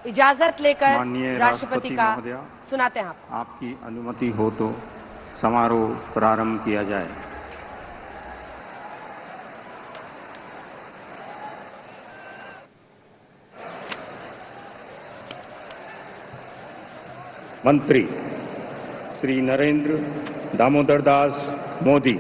इजाजत लेकर माननीय राष्ट्रपति का महोदया, सुनाते हैं आप। आपकी अनुमति हो तो समारोह प्रारंभ किया जाए। मंत्री श्री नरेंद्र दामोदर दास मोदी।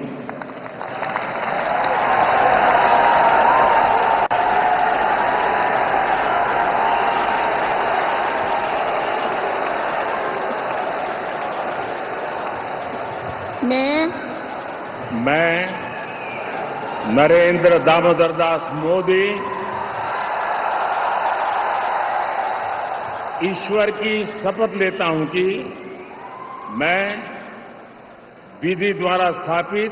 मैं नरेंद्र दामोदर दास मोदी ईश्वर की शपथ लेता हूं कि मैं विधि द्वारा स्थापित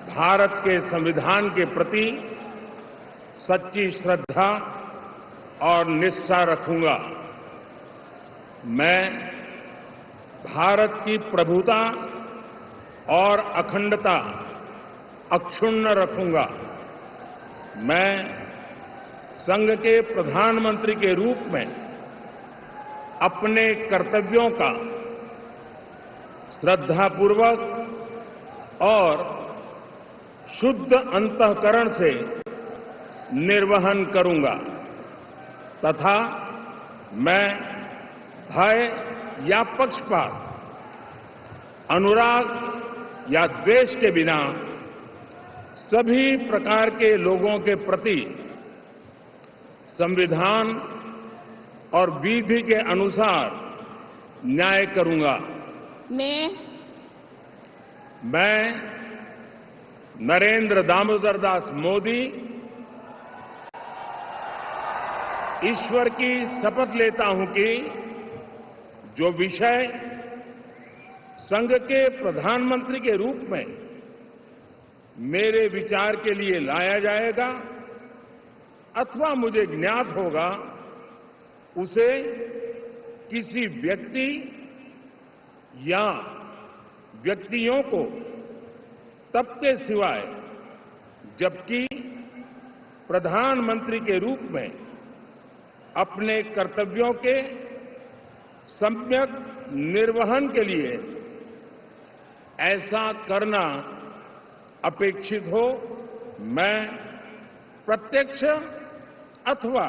भारत के संविधान के प्रति सच्ची श्रद्धा और निष्ठा रखूंगा। मैं भारत की प्रभुता और अखंडता अक्षुण्ण रखूंगा। मैं संघ के प्रधानमंत्री के रूप में अपने कर्तव्यों का श्रद्धापूर्वक और शुद्ध अंतःकरण से निर्वहन करूंगा तथा मैं भय या पक्षपात, अनुराग या द्वेष के बिना सभी प्रकार के लोगों के प्रति संविधान और विधि के अनुसार न्याय करूंगा। मैं नरेंद्र दामोदर दास मोदी ईश्वर की शपथ लेता हूं कि जो विषय संघ के प्रधानमंत्री के रूप में मेरे विचार के लिए लाया जाएगा अथवा मुझे ज्ञात होगा, उसे किसी व्यक्ति या व्यक्तियों को तब के सिवाय जबकि प्रधानमंत्री के रूप में अपने कर्तव्यों के सम्यक निर्वहन के लिए ऐसा करना अपेक्षित हो, मैं प्रत्यक्ष अथवा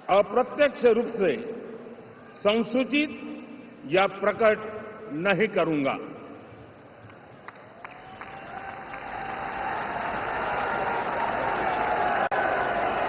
अप्रत्यक्ष रूप से संसूचित या प्रकट नहीं करूंगा।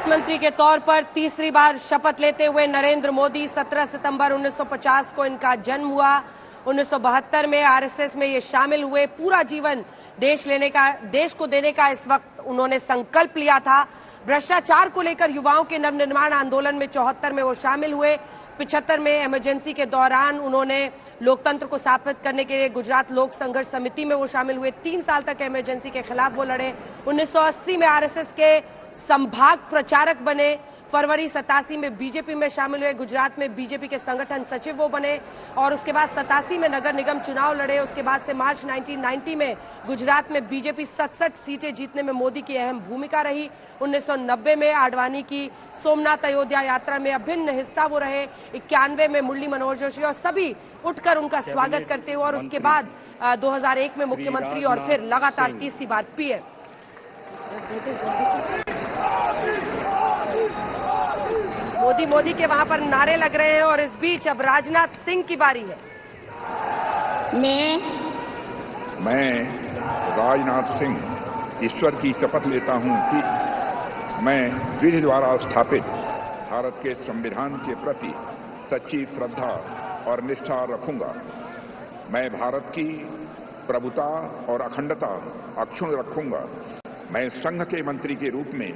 प्रधानमंत्री के तौर पर तीसरी बार शपथ लेते हुए नरेंद्र मोदी 17 सितंबर 1950 को इनका जन्म हुआ। 1972 में आरएसएस में ये शामिल हुए। पूरा जीवन देश को देने का इस वक्त उन्होंने संकल्प लिया था। भ्रष्टाचार को लेकर युवाओं के नवनिर्माण आंदोलन में 74 में वो शामिल हुए। 75 में इमरजेंसी के दौरान उन्होंने लोकतंत्र को स्थापित करने के लिए गुजरात लोक संघर्ष समिति में वो शामिल हुए। 3 साल तक इमरजेंसी के खिलाफ वो लड़े। 1980 में आरएसएस के संभाग प्रचारक बने। फरवरी 87 में बीजेपी में शामिल हुए। गुजरात में बीजेपी के संगठन सचिव वो बने और उसके बाद 87 में नगर निगम चुनाव लड़े। उसके बाद से मार्च 1990 में गुजरात में बीजेपी 67 सीटें जीतने में मोदी की अहम भूमिका रही। 1990 में आडवाणी की सोमनाथ अयोध्या यात्रा में अभिन्न हिस्सा वो रहे। 91 में मुरली मनोहर जोशी और सभी उठकर उनका स्वागत करते हुए और उसके बाद 2001 में मुख्यमंत्री और फिर लगातार तीसरी बार पीएम। मोदी के वहां पर नारे लग रहे हैं और इस बीच अब राजनाथ सिंह की बारी है। मैं राजनाथ सिंह ईश्वर की शपथ लेता हूं कि मैं विधि द्वारा स्थापित भारत के संविधान के प्रति सच्ची श्रद्धा और निष्ठा रखूंगा। मैं भारत की प्रभुता और अखंडता अक्षुण्ण रखूंगा। मैं संघ के मंत्री के रूप में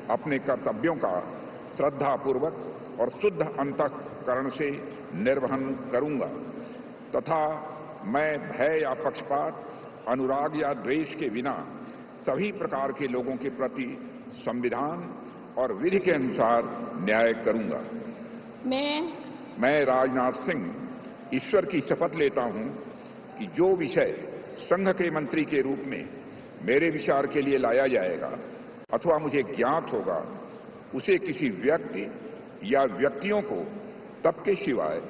अपने कर्तव्यों का श्रद्धापूर्वक और शुद्ध अंतःकरण से निर्वहन करूंगा तथा मैं भय या पक्षपात, अनुराग या द्वेष के बिना सभी प्रकार के लोगों के प्रति संविधान और विधि के अनुसार न्याय करूंगा। मैं राजनाथ सिंह ईश्वर की शपथ लेता हूं कि जो विषय संघ के मंत्री के रूप में मेरे विचार के लिए लाया जाएगा अथवा मुझे ज्ञात होगा, उसे किसी व्यक्ति या व्यक्तियों को तब के सिवाय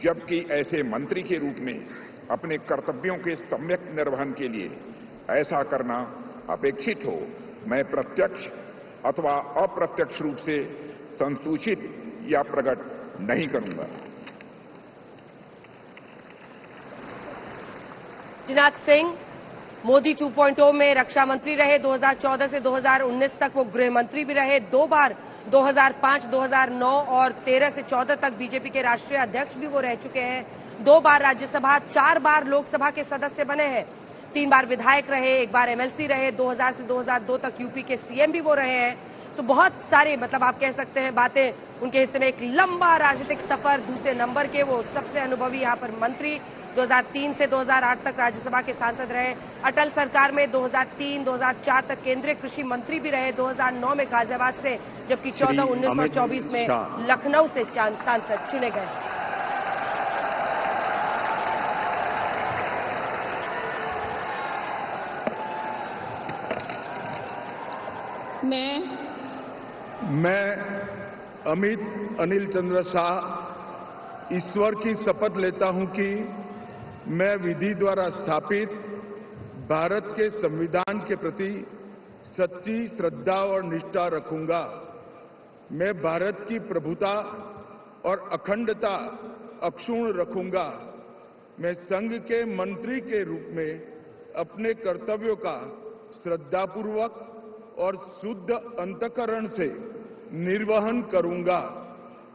जबकि ऐसे मंत्री के रूप में अपने कर्तव्यों के सम्यक निर्वहन के लिए ऐसा करना अपेक्षित हो, मैं प्रत्यक्ष अथवा अप्रत्यक्ष रूप से संसूचित या प्रकट नहीं करूंगा। राजनाथ सिंह मोदी 2.0 में रक्षा मंत्री रहे। 2014 से 2019 तक वो गृह मंत्री भी रहे। 2 बार 2005, 2009 और 13 से 14 तक बीजेपी के राष्ट्रीय अध्यक्ष भी वो रह चुके हैं। 2 बार राज्यसभा, 4 बार लोकसभा के सदस्य बने हैं। 3 बार विधायक रहे, 1 बार एमएलसी रहे। 2000 से 2002 तक यूपी के सीएम भी वो रहे हैं। तो बहुत सारे आप कह सकते हैं बातें उनके हिस्से में। एक लंबा राजनीतिक सफर, दूसरे नंबर के वो सबसे अनुभवी यहाँ पर मंत्री। 2003 से 2008 तक राज्यसभा के सांसद रहे। अटल सरकार में 2003-2004 तक केंद्रीय कृषि मंत्री भी रहे। 2009 में गाजियाबाद से, जबकि 14, 19 और 24 में लखनऊ से सांसद चुने गए। मैं अमित अनिल चंद्र शाह ईश्वर की शपथ लेता हूं कि मैं विधि द्वारा स्थापित भारत के संविधान के प्रति सच्ची श्रद्धा और निष्ठा रखूंगा। मैं भारत की प्रभुता और अखंडता अक्षुण्ण रखूंगा। मैं संघ के मंत्री के रूप में अपने कर्तव्यों का श्रद्धापूर्वक और शुद्ध अंतःकरण से निर्वहन करूंगा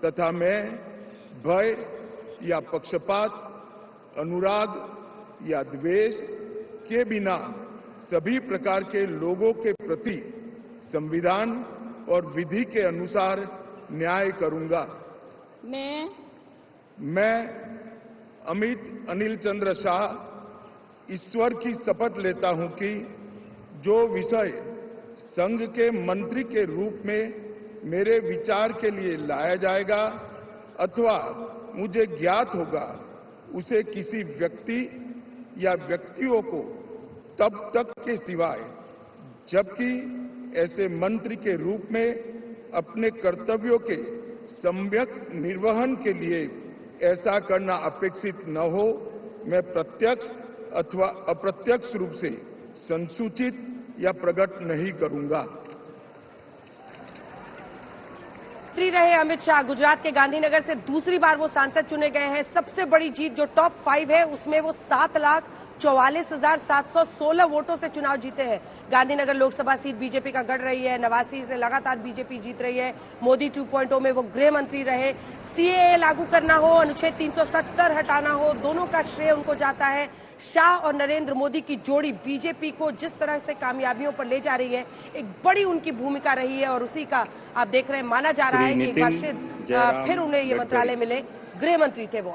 तथा मैं भय या पक्षपात, अनुराग या द्वेष के बिना सभी प्रकार के लोगों के प्रति संविधान और विधि के अनुसार न्याय करूंगा। मैं अमित अनिल चंद्र शाह ईश्वर की शपथ लेता हूं कि जो विषय संघ के मंत्री के रूप में मेरे विचार के लिए लाया जाएगा अथवा मुझे ज्ञात होगा, उसे किसी व्यक्ति या व्यक्तियों को तब तक के सिवाय जबकि ऐसे मंत्री के रूप में अपने कर्तव्यों के सम्यक निर्वहन के लिए ऐसा करना अपेक्षित न हो, मैं प्रत्यक्ष अथवा अप्रत्यक्ष रूप से संसूचित या प्रकट नहीं करूंगा। मंत्री रहे अमित शाह गुजरात के गांधीनगर से दूसरी बार वो सांसद चुने गए हैं। सबसे बड़ी जीत जो टॉप 5 है उसमें वो 7,44,716 वोटों से चुनाव जीते हैं। गांधीनगर लोकसभा सीट बीजेपी का गढ़ रही है। नवासी से लगातार बीजेपी जीत रही है। मोदी 2.0 में वो गृह मंत्री रहे। सीएए लागू करना हो, अनुच्छेद 370 हटाना हो, दोनों का श्रेय उनको जाता है। शाह और नरेंद्र मोदी की जोड़ी बीजेपी को जिस तरह से कामयाबियों पर ले जा रही है, एक बड़ी उनकी भूमिका रही है और उसी का आप देख रहे हैं, माना जा रहा है कि एक बार फिर उन्हें ये मंत्रालय मिले। गृह मंत्री थे वो।